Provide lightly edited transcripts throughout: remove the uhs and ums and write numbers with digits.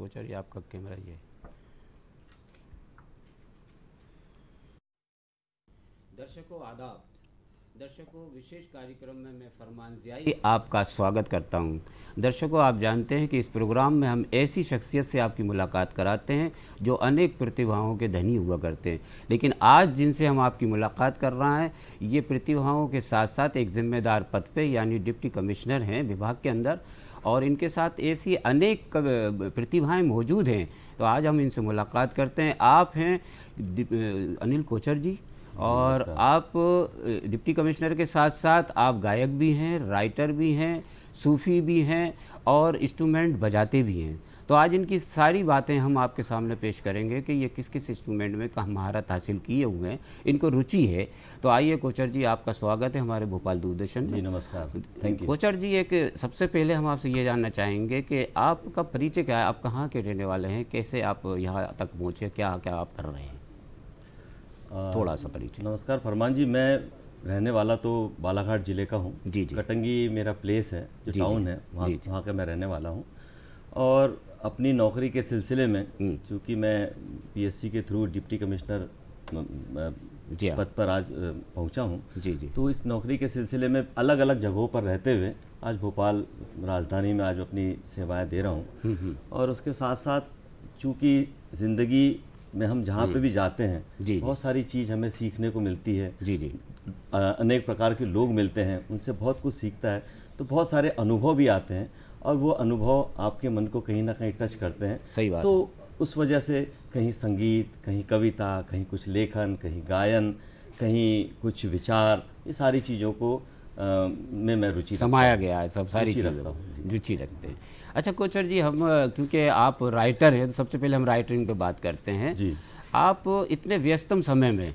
कोचर जी आपका कैमरा ये है। दर्शकों आदाब। दर्शकों, विशेष कार्यक्रम में मैं फरमान ज़ियाई आपका स्वागत करता हूं। दर्शकों, आप जानते हैं कि इस प्रोग्राम में हम ऐसी शख्सियत से आपकी मुलाकात कराते हैं जो अनेक प्रतिभाओं के धनी हुआ करते हैं, लेकिन आज जिनसे हम आपकी मुलाकात कर रहे हैं ये प्रतिभाओं के साथ साथ एक जिम्मेदार पद पे यानी डिप्टी कमिश्नर हैं विभाग के अंदर, और इनके साथ ऐसी अनेक प्रतिभाएं मौजूद हैं। तो आज हम इनसे मुलाकात करते हैं। आप हैं अनिल कोचर जी, और आप डिप्टी कमिश्नर के साथ साथ आप गायक भी हैं, राइटर भी हैं, सूफ़ी भी हैं और इंस्ट्रूमेंट बजाते भी हैं। तो आज इनकी सारी बातें हम आपके सामने पेश करेंगे कि ये किस किस इंस्ट्रूमेंट में कहाँ महारत हासिल किए हुए हैं, इनको रुचि है। तो आइए कोचर जी, आपका स्वागत है हमारे भोपाल दूरदर्शन में। जी नमस्कार, थैंक यू। कोचर जी, एक सबसे पहले हम आपसे ये जानना चाहेंगे कि आपका परिचय क्या है, आप कहाँ के रहने वाले हैं, कैसे आप यहाँ तक पहुँचे, क्या क्या आप कर रहे हैं, थोड़ा सा परिचय। नमस्कार फरमान जी, मैं रहने वाला तो बालाघाट ज़िले का हूँ। जी जी। कटंगी मेरा प्लेस है, जो टाउन है, वहाँ का मैं रहने वाला हूँ। और अपनी नौकरी के सिलसिले में चूँकि मैं पीएससी के थ्रू डिप्टी कमिश्नर पद पर आज पहुँचा हूँ, जी जी, तो इस नौकरी के सिलसिले में अलग अलग जगहों पर रहते हुए आज भोपाल राजधानी में आज अपनी सेवाएँ दे रहा हूँ। और उसके साथ साथ चूँकि ज़िंदगी में हम जहाँ पे भी जाते हैं बहुत सारी चीज़ हमें सीखने को मिलती है। जी जी, अनेक प्रकार के लोग मिलते हैं, उनसे बहुत कुछ सीखता है, तो बहुत सारे अनुभव भी आते हैं और वो अनुभव आपके मन को कहीं ना कहीं टच करते हैं। सही बात। तो उस वजह से कहीं संगीत, कहीं कविता, कहीं कुछ लेखन, कहीं गायन, कहीं कुछ विचार, ये सारी चीज़ों को में मैं रुचि समाया गया है, सब सारी चीज़ें रुचि रखते हैं। अच्छा कोचर जी, हम क्योंकि आप राइटर हैं तो सबसे पहले हम राइटिंग पे बात करते हैं जी। आप इतने व्यस्तम समय में,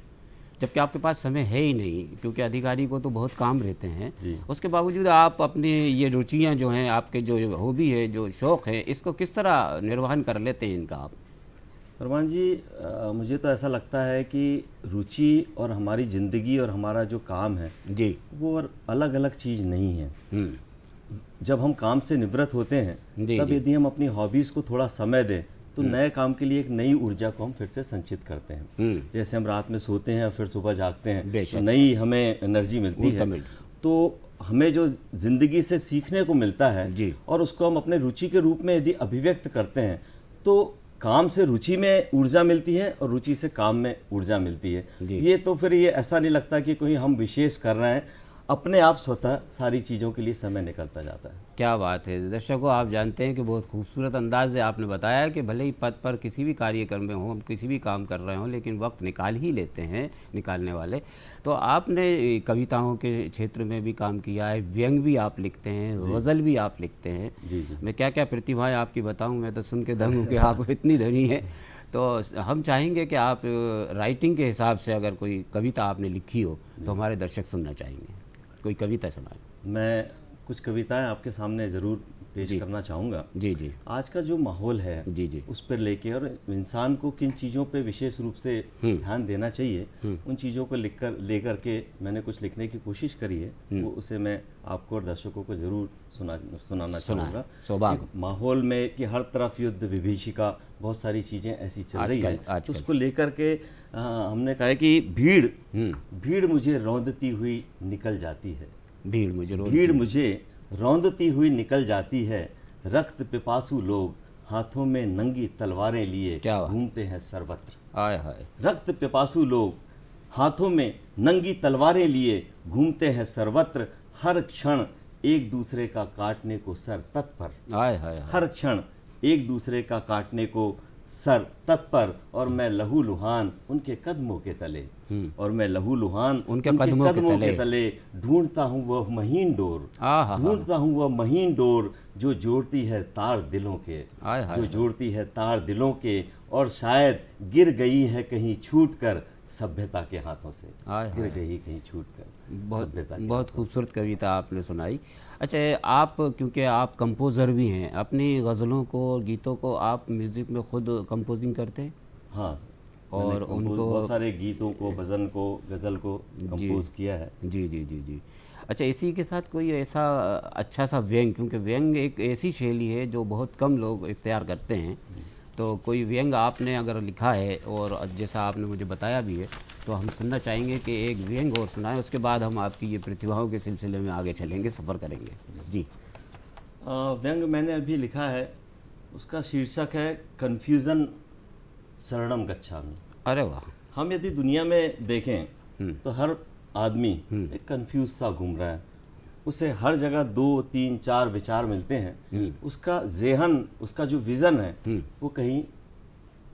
जबकि आपके पास समय है ही नहीं क्योंकि अधिकारी को तो बहुत काम रहते हैं, उसके बावजूद आप अपनी ये रुचियां जो हैं, आपके जो हॉबी है, जो शौक़ है, इसको किस तरह निर्वहन कर लेते हैं इनका आप? फरमान जी, मुझे तो ऐसा लगता है कि रुचि और हमारी ज़िंदगी और हमारा जो काम है जी, वो और अलग अलग चीज़ नहीं है। जब हम काम से निवृत्त होते हैं तब यदि हम अपनी हॉबीज़ को थोड़ा समय दें तो नए काम के लिए एक नई ऊर्जा को हम फिर से संचित करते हैं। जैसे हम रात में सोते हैं और फिर सुबह जागते हैं तो नई हमें एनर्जी मिलती है। तो हमें जो ज़िंदगी से सीखने को मिलता है और उसको हम अपने रुचि के रूप में यदि अभिव्यक्त करते हैं तो काम से रुचि में ऊर्जा मिलती है और रुचि से काम में ऊर्जा मिलती है। ये तो फिर ये ऐसा नहीं लगता कि कोई हम विशेष कर रहे हैं, अपने आप स्वतः सारी चीज़ों के लिए समय निकलता जाता है। क्या बात है। दर्शकों, आप जानते हैं कि बहुत खूबसूरत अंदाज से आपने बताया कि भले ही पद पर किसी भी कार्यक्रम में हो, हम किसी भी काम कर रहे हों, लेकिन वक्त निकाल ही लेते हैं निकालने वाले। तो आपने कविताओं के क्षेत्र में भी काम किया है, व्यंग भी आप लिखते हैं, गज़ल भी आप लिखते हैं। मैं क्या क्या प्रतिभाएँ आपकी बताऊँ, मैं तो सुन के दंग हूँ कि आप इतनी धनी है। तो हम चाहेंगे कि आप राइटिंग के हिसाब से अगर कोई कविता आपने लिखी हो तो हमारे दर्शक सुनना चाहेंगे, कोई कविता सुनाए। मैं कुछ कविताएं आपके सामने ज़रूर पेश करना चाहूँगा। जी जी। आज का जो माहौल है जी जी, उस पर लेके और इंसान को किन चीज़ों पे विशेष रूप से ध्यान देना चाहिए, उन चीज़ों को लेकर के मैंने कुछ लिखने की कोशिश करी है। वो उसे मैं आपको और दर्शकों को ज़रूर सुनाना चाहूँगा। सौभाग्य माहौल में कि हर तरफ युद्ध विभीषिका, बहुत सारी चीज़ें ऐसी चल रही है, तो उसको लेकर के हमने कहा कि भीड़ मुझे रौंदती हुई निकल जाती है। भीड़ मुझे रौंदती हुई निकल जाती है। रक्त पिपासु लोग हाथों में नंगी तलवारें लिए घूमते हैं सर्वत्र। आय हाय। रक्त पिपासु लोग हाथों में नंगी तलवारें लिए घूमते हैं सर्वत्र। हर क्षण एक दूसरे का काटने को सर तत्पर। आय हाय। हर क्षण एक दूसरे का काटने को सर तत्पर, और मैं लहू लुहान उनके कदमों के तले, और मैं लहू लुहान उनके कदमों के तले ढूंढता हूँ वह महीन डोर, ढूंढता हूँ वह महीन डोर जो जोड़ती है तार दिलों के, जो जोड़ती है तार दिलों के, और शायद गिर गई है कहीं छूट कर सभ्यता के हाथों से, गिर गई कहीं छूट कर। बहुत खूबसूरत कविता आपने सुनाई। अच्छा, आप क्योंकि आप कंपोज़र भी हैं, अपनी गज़लों को और गीतों को आप म्यूज़िक में खुद कंपोजिंग करते हैं? हाँ, और उनको बहुत सारे गीतों को, भजन को, गज़ल को कंपोज किया है। जी जी जी जी। अच्छा, इसी के साथ कोई ऐसा अच्छा सा व्यंग, क्योंकि व्यंग एक ऐसी शैली है जो बहुत कम लोग इख्तियार करते हैं, तो कोई व्यंग आपने अगर लिखा है और जैसा आपने मुझे बताया भी है, तो हम सुनना चाहेंगे कि एक व्यंग और सुनाएं, उसके बाद हम आपकी ये प्रतिभाओं के सिलसिले में आगे चलेंगे, सफ़र करेंगे जी। व्यंग मैंने अभी लिखा है, उसका शीर्षक है कन्फ्यूज़न शरणम गच्छामि। अरे वाह। हम यदि दुनिया में देखें तो हर आदमी एक कंफ्यूज सा घूम रहा है, उसे हर जगह 2, 3, 4 विचार मिलते हैं, उसका ज़ेहन, उसका जो विज़न है वो कहीं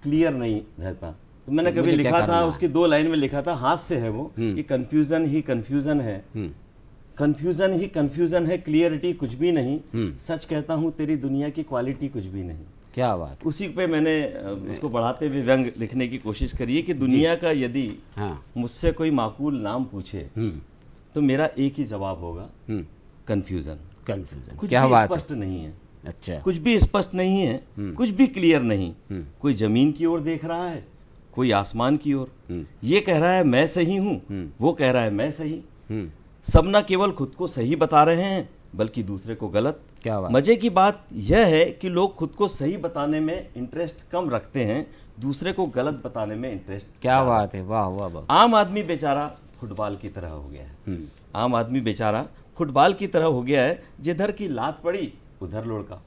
क्लियर नहीं रहता। तो मैंने कभी लिखा था, उसकी 2 लाइन में लिखा था, हाथ से है वो, कि कन्फ्यूज़न ही कन्फ्यूज़न है, कन्फ्यूज़न ही कन्फ्यूज़न है, क्लियरिटी कुछ भी नहीं, सच कहता हूँ तेरी दुनिया की क्वालिटी कुछ भी नहीं। क्या बात। उसी पे मैंने उसको बढ़ाते हुए व्यंग लिखने की कोशिश करी है कि दुनिया का यदि मुझसे कोई माकूल नाम पूछे तो मेरा एक ही जवाब होगा, कन्फ्यूज़न। कन्फ्यूज़न, कुछ भी स्पष्ट नहीं है। अच्छा, कुछ भी स्पष्ट नहीं है, कुछ भी क्लियर नहीं। कोई जमीन की ओर देख रहा है, कोई आसमान की ओर, ये कह रहा है मैं सही हूँ, वो कह रहा है मैं सही। सब न केवल खुद को सही बता रहे हैं बल्कि दूसरे को गलत। क्या बात। मजे की बात यह है कि लोग खुद को सही बताने में इंटरेस्ट कम रखते हैं, दूसरे को गलत बताने में इंटरेस्ट। क्या बात है, वाह वाह वाह। आम आदमी बेचारा फुटबॉल की तरह हो गया है, आम आदमी बेचारा फुटबॉल की तरह हो गया है, जिधर की लात पड़ी उधर लुढ़का।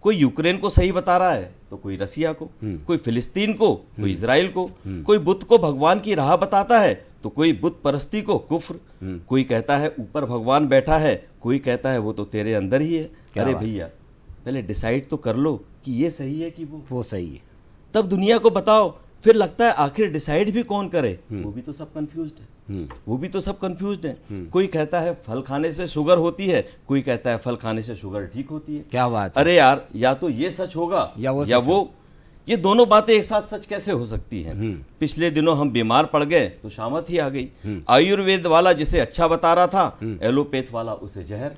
कोई यूक्रेन को सही बता रहा है तो कोई रसिया को, कोई फिलिस्तीन को, कोई इजराइल को, कोई बुद्ध को भगवान की राह बताता है तो कोई बुत परस्ती को कुफ्र, कोई कहता है ऊपर भगवान बैठा है, कोई कहता है वो तो तेरे अंदर ही है। अरे भैया, पहले डिसाइड तो कर लो कि ये सही है कि वो सही है, तब दुनिया को बताओ। फिर लगता है आखिर डिसाइड भी कौन करे, वो भी तो सब कंफ्यूज्ड है, वो भी तो सब कंफ्यूज्ड है। कोई कहता है फल खाने से शुगर होती है, कोई कहता है फल खाने से शुगर ठीक होती है। क्या बात। अरे यार, या तो ये सच होगा या वो ये दोनों बातें एक साथ सच कैसे हो सकती हैं। पिछले दिनों हम बीमार पड़ गए तो शामत ही आ गई। आयुर्वेद वाला जिसे अच्छा बता रहा था, एलोपैथ वाला उसे जहर।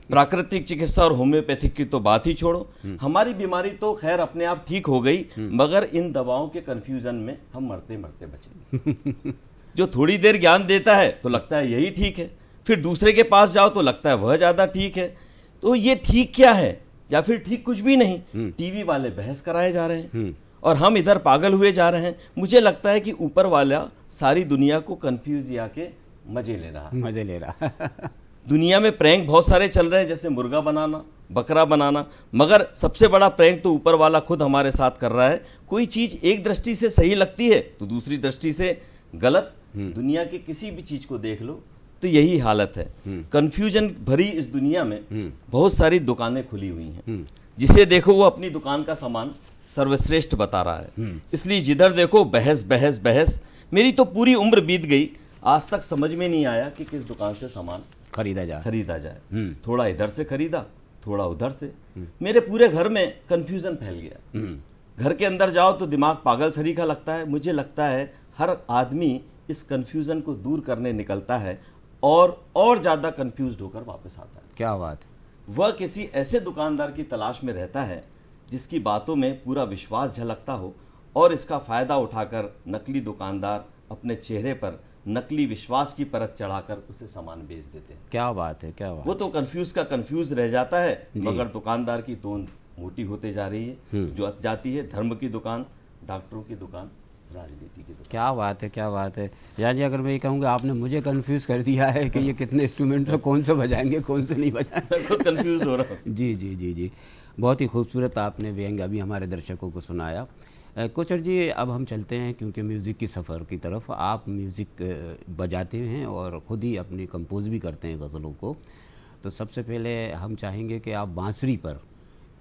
प्राकृतिक चिकित्सा और होम्योपैथिक की तो बात ही छोड़ो, हमारी बीमारी तो खैर अपने आप ठीक हो गई, मगर इन दवाओं के कंफ्यूजन में हम मरते मरते बचे। जो थोड़ी देर ज्ञान देता है तो लगता है यही ठीक है, फिर दूसरे के पास जाओ तो लगता है वह ज्यादा ठीक है। तो ये ठीक क्या है या फिर ठीक कुछ भी नहीं। टीवी वाले बहस कराए जा रहे हैं और हम इधर पागल हुए जा रहे हैं। मुझे लगता है कि ऊपर वाला सारी दुनिया को कंफ्यूज या के मजे ले रहा। दुनिया में प्रैंक बहुत सारे चल रहे हैं, जैसे मुर्गा बनाना, बकरा बनाना, मगर सबसे बड़ा प्रैंक तो ऊपर वाला खुद हमारे साथ कर रहा है। कोई चीज एक दृष्टि से सही लगती है तो दूसरी दृष्टि से गलत। दुनिया के किसी भी चीज को देख लो तो यही हालत है। कंफ्यूजन भरी इस दुनिया में बहुत सारी दुकानें खुली हुई हैं, जिसे देखो वो अपनी दुकान का सामान सर्वश्रेष्ठ बता रहा है। इसलिए जिधर देखो बहस बहस बहस। मेरी तो पूरी उम्र बीत गई, आज तक समझ में नहीं आया कि किस दुकान से सामान खरीदा जाए। थोड़ा इधर से खरीदा, थोड़ा उधर से। मेरे पूरे घर में कंफ्यूजन फैल गया। घर के अंदर जाओ तो दिमाग पागल सरीखा लगता है। मुझे लगता है हर आदमी इस कंफ्यूजन को दूर करने निकलता है और ज़्यादा कंफ्यूज्ड होकर वापस आता है। क्या बात। वह किसी ऐसे दुकानदार की तलाश में रहता है जिसकी बातों में पूरा विश्वास झलकता हो, और इसका फ़ायदा उठाकर नकली दुकानदार अपने चेहरे पर नकली विश्वास की परत चढ़ाकर उसे सामान बेच देते हैं। क्या बात है, क्या बात। वो तो कंफ्यूज का कंफ्यूज रह जाता है, मगर दुकानदार की तोंद मोटी होते जा रही है, जो अत जाती है धर्म की दुकान, डॉक्टरों की दुकान, राजनीति की दुकान। क्या बात है, क्या बात है। यानी अगर मैं ये कहूँगा आपने मुझे कंफ्यूज कर दिया है कि ये कितने इंस्ट्रूमेंट से कौन से बजाएंगे कौन से नहीं बजाएंगे। खुद कंफ्यूज हो रहा हूँ। जी जी जी जी, बहुत ही खूबसूरत आपने व्यंग अभी हमारे दर्शकों को सुनाया। कोचर जी, अब हम चलते हैं क्योंकि म्यूज़िक की सफ़र की तरफ। आप म्यूज़िक बजाते हैं और ख़ुद ही अपनी कंपोज भी करते हैं गज़लों को, तो सबसे पहले हम चाहेंगे कि आप बांसुरी पर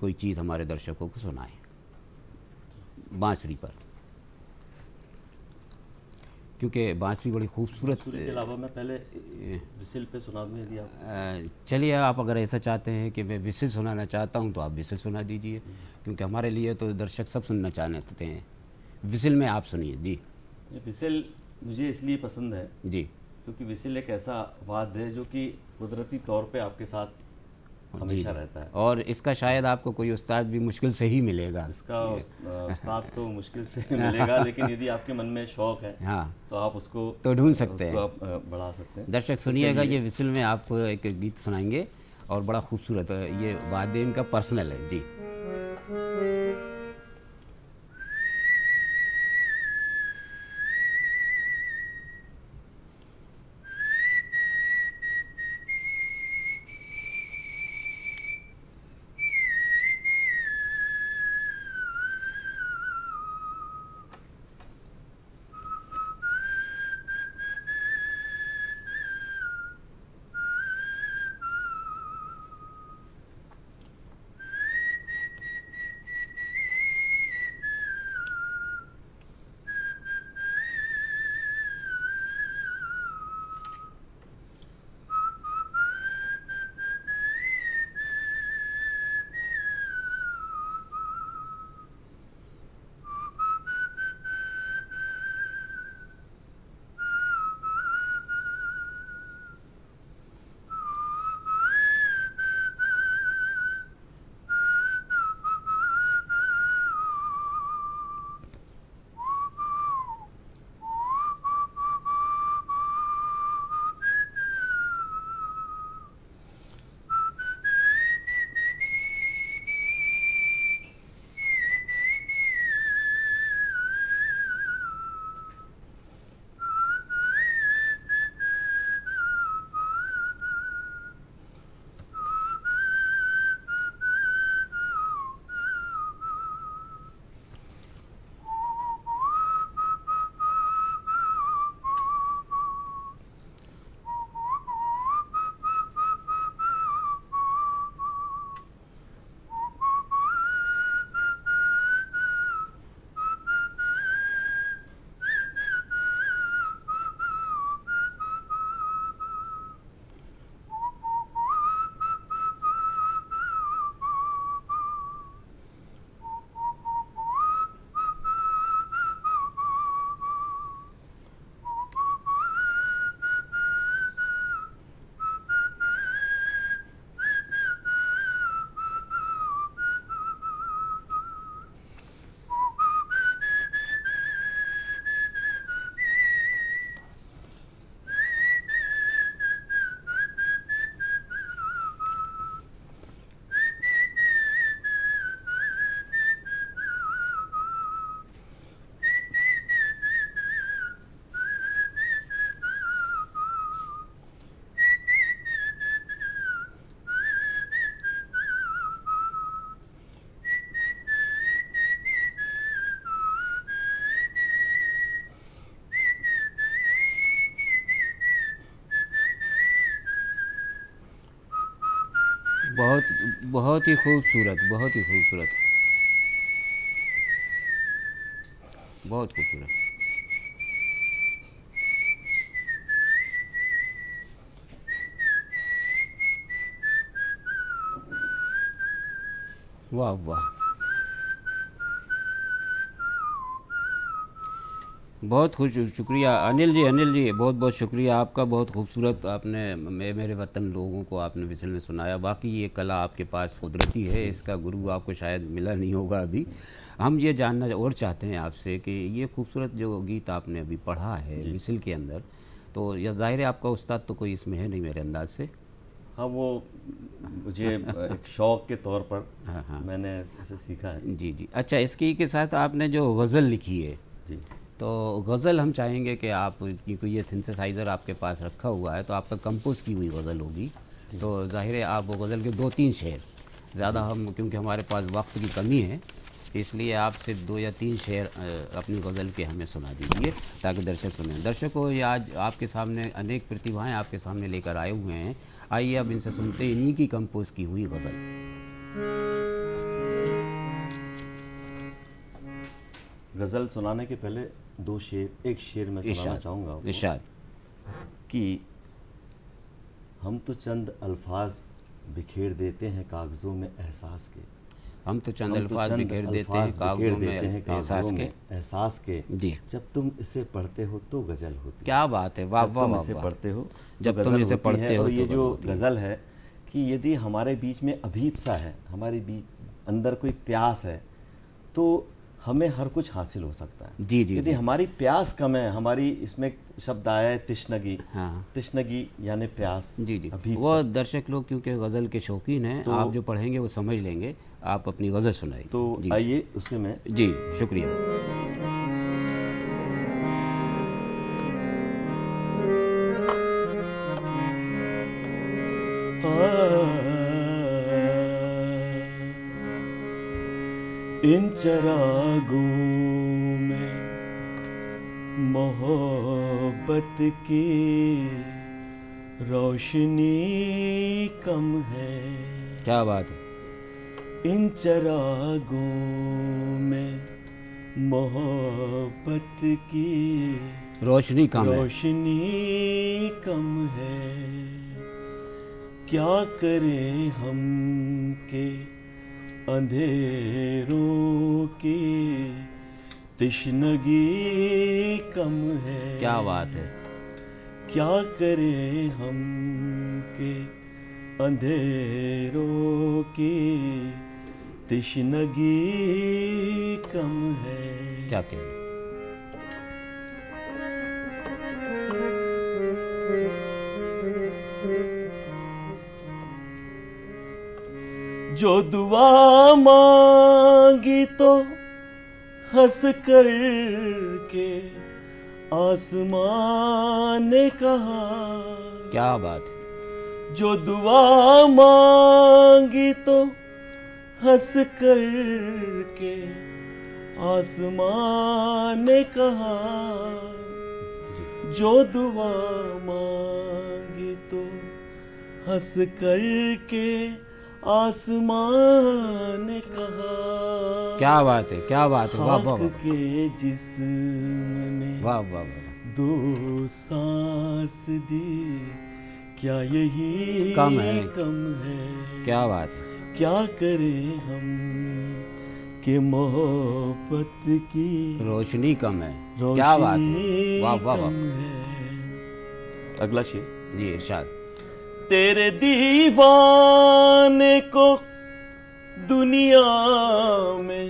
कोई चीज़ हमारे दर्शकों को सुनाएं। बांसुरी पर, क्योंकि बांसुरी बड़ी खूबसूरत। के अलावा मैं पहले विसिल पे सुना दूँ यदि आप। चलिए, आप अगर ऐसा चाहते हैं कि मैं विसिल सुनाना चाहता हूं तो आप विसिल सुना दीजिए, क्योंकि हमारे लिए तो दर्शक सब सुनना चाहते हैं। विसिल में आप सुनिए जी। विसिल मुझे इसलिए पसंद है जी, क्योंकि विसिल एक ऐसा वाद्य है जो कि कुदरती तौर पे आपके साथ हमेशा रहता है। और इसका शायद आपको कोई उस्ताद भी मुश्किल से ही मिलेगा। इसका उस्ताद तो मुश्किल से मिलेगा, लेकिन यदि आपके मन में शौक है हाँ तो आप उसको तो ढूंढ सकते हैं, आप बढ़ा सकते हैं। दर्शक सुनिएगा, ये विसिल में आपको एक गीत सुनाएंगे और बड़ा खूबसूरत है, ये वाद्य इनका पर्सनल है जी। बहुत बहुत ही खूबसूरत, बहुत ही खूबसूरत, बहुत खूबसूरत। वाह वाह, बहुत खुश शुक्रिया अनिल जी, अनिल जी बहुत बहुत शुक्रिया आपका, बहुत खूबसूरत आपने मेरे वतन लोगों को आपने विसल में सुनाया। बाकी ये कला आपके पास कुदरती है, इसका गुरु आपको शायद मिला नहीं होगा अभी। हम ये जानना और चाहते हैं आपसे कि ये खूबसूरत जो गीत आपने अभी पढ़ा है विसल के अंदर, तो यह ज़ाहिर है आपका उस्ताद तो कोई इसमें है नहीं मेरे अंदाज से। हाँ, वो मुझे एक शौक़ के तौर पर हाँ मैंने इसे सीखा है। जी जी। अच्छा, इसकी के साथ आपने जो गज़ल लिखी है जी, तो गज़ल हम चाहेंगे कि आप, क्योंकि ये सिंथेसाइज़र आपके पास रखा हुआ है तो आपका कंपोज की हुई गज़ल होगी, तो ज़ाहिर है आप वो गज़ल के 2-3 शेर, ज़्यादा हम क्योंकि हमारे पास वक्त की कमी है इसलिए आप सिर्फ 2 या 3 शेर अपनी गज़ल के हमें सुना दीजिए ताकि दर्शक सुनें। दर्शकों, ये आज आपके सामने अनेक प्रतिभाएं आपके सामने लेकर आए हुए हैं, आइए अब इनसे सुनते हैं इन्हीं की कंपोज की हुई गज़ल। गज़ल सुनाने के पहले 2 शेर, एक शेर मैं सुनाना चाहूँगा इरशाद कि हम तो चंद अल्फाज बिखेर देते हैं कागज़ों में एहसास के, हम तो चंद अल्फाज बिखेर देते हैं कागज़ों में एहसास के जी, जब तुम इसे पढ़ते हो तो गज़ल होती। क्या बात है, वाह वाह वाह, इसे पढ़ते हो जब तुम इसे पढ़ते हो। ये जो गज़ल है कि यदि हमारे बीच में अभीप्सा है, हमारे बीच अंदर कोई प्यास है, तो हमें हर कुछ हासिल हो सकता है। जी जी। यदि हमारी प्यास कम है, हमारी इसमें शब्द आया है तिश्नगी। हाँ, तिश्नगी यानी प्यास। जी जी। अभीप्सा। वो दर्शक लोग क्योंकि गज़ल के शौकीन हैं, तो आप जो पढ़ेंगे वो समझ लेंगे। आप अपनी गज़ल सुनाइए। तो जी आइए उसे मैं। जी, शुक्रिया। इन चरागों में मोहब्बत की रोशनी कम है। क्या बात है। इन चरागों में मोहब्बत की रोशनी कम है। रोशनी कम है। क्या करें हम के अंधेरों की तिश्नगी कम है। क्या बात है। क्या करें हम के अंधेरों की तिश्नगी कम है। क्या कहें। जो दुआ मांगी तो हंस कर के आसमान ने कहा। क्या बात है। जो दुआ मांगी तो हंस कर के आसमान ने कहा। जो दुआ मांगी तो हंस कर के आसमान ने कहा। क्या बात है, क्या बात है। वाह वाह वाह। के जिस्म में वाह वाह वाह। दो सांस दी, क्या यही कम है। कम है। क्या बात है। क्या करें हम कि मोहब्बत की रोशनी कम है। क्या बात है। वाह वाह वाह। अगला शेर। जी, इरशाद। तेरे दीवाने को दुनिया में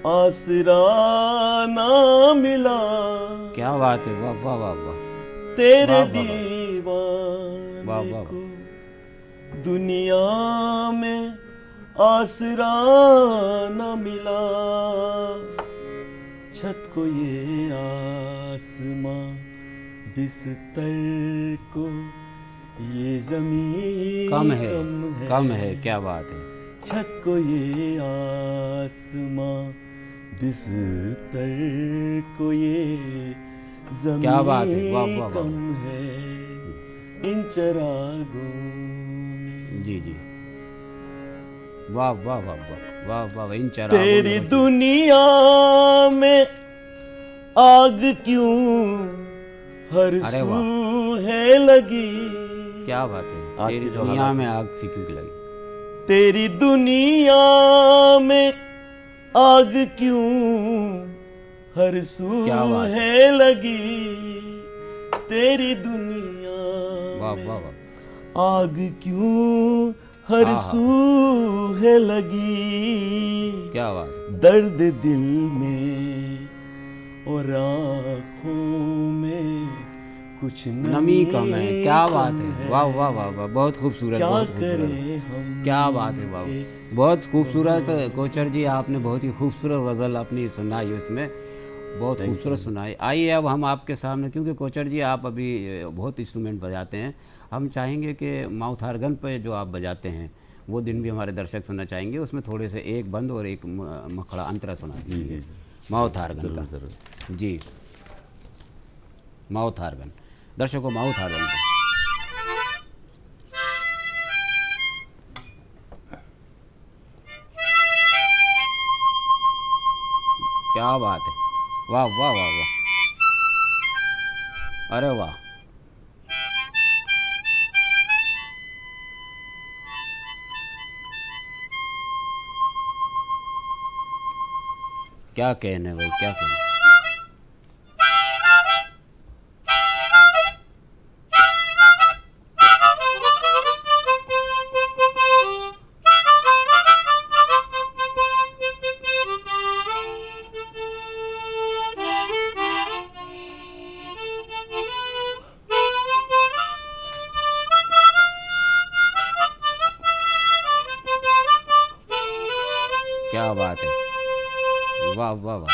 आसरा ना मिला। क्या बात है। वाह वाह वाह वाह। तेरे वाह, वाह, दीवाने वाह, वाह, को दुनिया में आसरा ना मिला। छत को ये आसमां, बिस्तर को ये जमीन कम है। कम है। क्या बात है। छत को ये आसमां, बिस्तर को ये जमीन क्या बात है। वाह वाह वाह। कम है। इन चरागों में। जी जी। वाह वाह वाह वाह वाह वाह। इन चरागों में तेरी दुनिया में आग क्यों हर सू है लगी। क्या बात है। तेरी दुनिया में आग सी क्यों लगी। तेरी दुनिया में आग क्यों हर सू है लगी। तेरी दुनिया वाह वाह वाह। आग क्यों हर सू है लगी। क्या बात। दर्द दिल में और आँखों में कुछ नमी कम है। क्या बात है। वाह वाह वाह वाह। बहुत खूबसूरत। बहुत खूबसूरत। क्या बात है। वाह, बहुत खूबसूरत। कोचर जी, आपने बहुत ही खूबसूरत गज़ल अपनी सुनाई, उसमें बहुत खूबसूरत सुनाई। आइए अब हम आपके सामने, क्योंकि कोचर जी आप अभी बहुत इंस्ट्रूमेंट बजाते हैं, हम चाहेंगे कि माउथ ऑर्गन पे जो आप बजाते हैं वो दिन भी हमारे दर्शक सुनना चाहेंगे। उसमें थोड़े से एक बंद और एक मखड़ा अंतरा सुना दीजिए माउथ ऑर्गन का। जी, माउथ ऑर्गन। दर्शकों, माउथ ऑर्गन का। क्या बात है। वाह वाह वाह वाह। अरे वाह। क्या कहने भाई, क्या कहने। क्या बात है, वाह वाह वाह,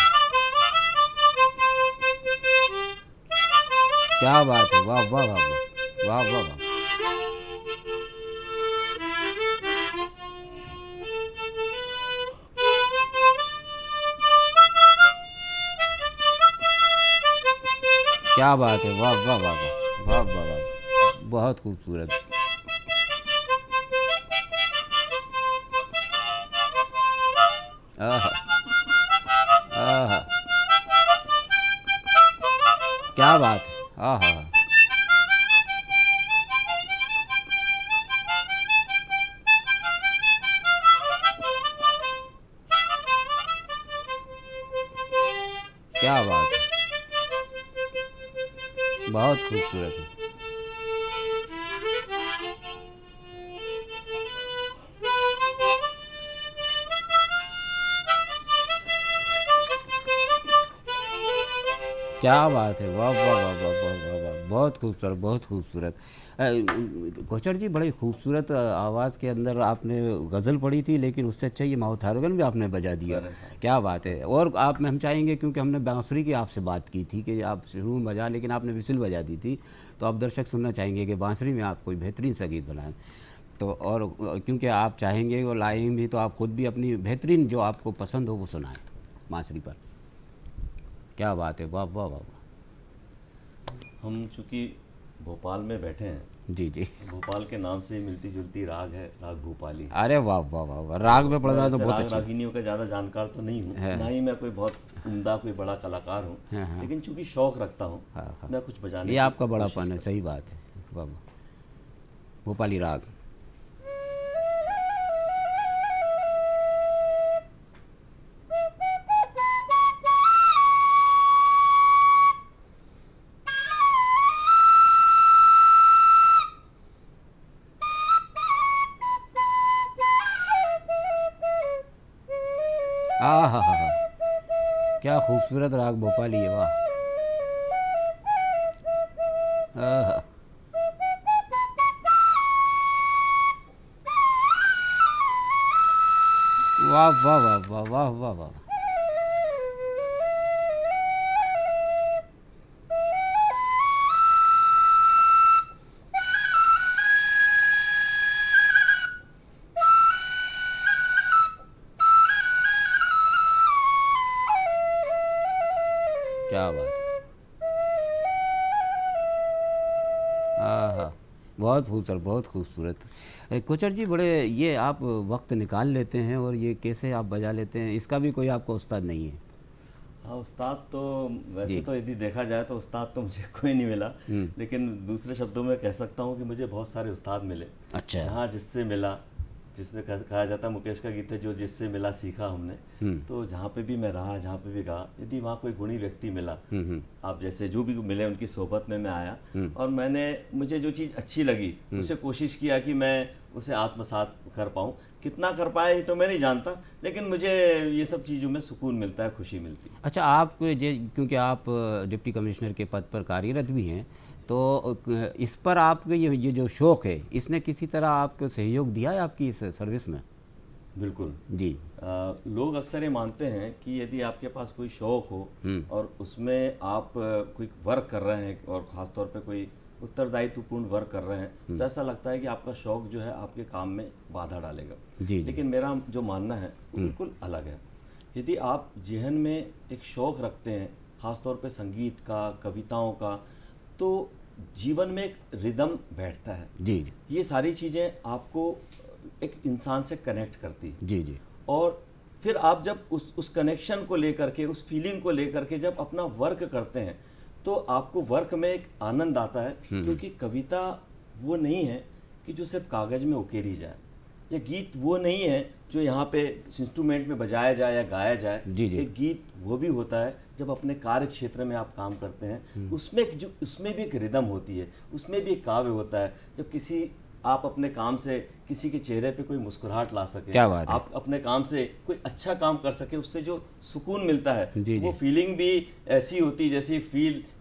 क्या बात है, वाह वाह वाह वाह वाह वाह वाह, क्या बात है, वाह वाह वाह वाह वाह वाह वाह, बहुत खूबसूरत। आहा आहा, क्या बात है, आहा, क्या बात है, बहुत खूबसूरत है। क्या बात है, वाह वाह वाह वाह वाह वाह वाह, बहुत खूबसूरत, बहुत खूबसूरत। कोचर जी, बड़ी खूबसूरत आवाज़ के अंदर आपने गज़ल पढ़ी थी, लेकिन उससे अच्छा ये माउथ ऑर्गन भी आपने बजा दिया, क्या बात है। और आप में हम चाहेंगे, क्योंकि हमने बांसुरी की आपसे बात की थी कि आप शुरू में बजा, लेकिन आपने विसिल बजा दी थी, तो आप दर्शक सुनना चाहेंगे कि बांसुरी में आप कोई बेहतरीन सा गीत बनाएं। तो और क्योंकि आप चाहेंगे वो लाएंगे भी, तो आप खुद भी अपनी बेहतरीन जो आपको पसंद हो वो सुनाएं बांसुरी पर। क्या बात है, वाह वाह वाह वाह। हम चूँकि भोपाल में बैठे हैं, जी जी, भोपाल के नाम से मिलती जुलती राग है, राग भोपाली। अरे वाह वाह वाह वाह, राग में पढ़ना तो बहुत अच्छा। रागिनियों का ज़्यादा जानकार तो नहीं हूँ, ना ही मैं कोई बहुत उम्दा कोई बड़ा कलाकार हूँ, लेकिन चूँकि शौक रखता हूँ मैं कुछ बजाने। ये आपका बड़ापन है, सही बात है, वाह वाह। भोपाली राग। आ हा हा, क्या खूबसूरत राग भोपाली है, वाह। वाह वाह वाह वाह वाह वाह वाह, क्या बात है, हाँ, बहुत खूबसूरत, बहुत खूबसूरत। कोचर जी, बड़े ये आप वक्त निकाल लेते हैं और ये कैसे आप बजा लेते हैं, इसका भी कोई आपको उस्ताद नहीं है? हाँ, उस्ताद तो वैसे तो यदि देखा जाए तो उस्ताद तो मुझे कोई नहीं मिला, लेकिन दूसरे शब्दों में कह सकता हूँ कि मुझे बहुत सारे उस्ताद मिले। अच्छा। जहाँ जिससे मिला, जिसने कहा जाता है, मुकेश का गीत है, जो जिससे मिला सीखा हमने। तो जहाँ पे भी मैं रहा, जहाँ पे भी गा, यदि वहाँ कोई गुणी व्यक्ति मिला, आप जैसे जो भी मिले, उनकी सोहबत में मैं आया और मैंने, मुझे जो चीज़ अच्छी लगी उसे कोशिश किया कि मैं उसे आत्मसात कर पाऊँ। कितना कर पाए ये तो मैं नहीं जानता, लेकिन मुझे ये सब चीज़ों में सुकून मिलता है, खुशी मिलती है। अच्छा, आप क्योंकि आप डिप्टी कमिश्नर के पद पर कार्यरत भी हैं, तो इस पर आपके ये जो शौक़ है, इसने किसी तरह आपको सहयोग दिया है आपकी इस सर्विस में? बिल्कुल जी। लोग अक्सर ये मानते हैं कि यदि आपके पास कोई शौक़ हो और उसमें आप कोई वर्क कर रहे हैं और ख़ासतौर पे कोई उत्तरदायित्वपूर्ण वर्क कर रहे हैं, तो ऐसा लगता है कि आपका शौक़ जो है आपके काम में बाधा डालेगा। जी। लेकिन मेरा जो मानना है वो बिल्कुल अलग है। यदि आप ज़हन में एक शौक़ रखते हैं, ख़ासतौर पे संगीत का, कविताओं का, तो जीवन में एक रिदम बैठता है। जी। ये सारी चीज़ें आपको एक इंसान से कनेक्ट करती है। जी जी। और फिर आप जब उस कनेक्शन को लेकर के, उस फीलिंग को लेकर के जब अपना वर्क करते हैं, तो आपको वर्क में एक आनंद आता है, क्योंकि कविता वो नहीं है कि जो सिर्फ कागज़ में उकेरी जाए, या गीत वो नहीं है जो यहाँ पे इंस्ट्रूमेंट में बजाया जाए या गाया जाए। जी जी। एक गीत वो भी होता है जब अपने कार्य क्षेत्र में आप काम करते हैं, उसमें भी एक रिदम होती है, उसमें भी एक काव्य होता है। जब आप अपने काम से किसी के चेहरे पे कोई मुस्कुराहट ला सके, क्या बात है, आप अपने काम से कोई अच्छा काम कर सके, उससे जो सुकून मिलता है, जी वो जी। फीलिंग भी ऐसी होती है जैसे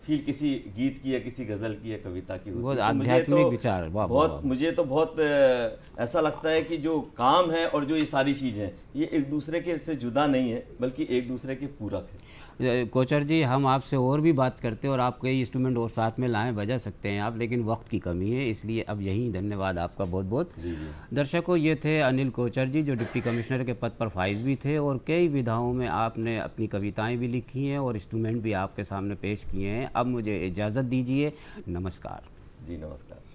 फील किसी गीत की या किसी गज़ल की या कविता की होती है। बहुत आध्यात्मिक विचार, बहुत मुझे तो बहुत ऐसा लगता है कि जो काम है और जो ये सारी चीज़ें हैं ये एक दूसरे के से जुदा नहीं है, बल्कि एक दूसरे के पूरक है। कोचर जी, हम आपसे और भी बात करते हैं और आप कई इंस्ट्रूमेंट और साथ में लाएं, बजा सकते हैं आप, लेकिन वक्त की कमी है, इसलिए अब यही धन्यवाद आपका बहुत बहुत। दर्शकों, ये थे अनिल कोचर जी, जो डिप्टी कमिश्नर के पद पर फाइज भी थे और कई विधाओं में आपने अपनी कविताएं भी लिखी हैं और इंस्ट्रूमेंट भी आपके सामने पेश किए हैं। अब मुझे इजाज़त दीजिए, नमस्कार। जी नमस्कार।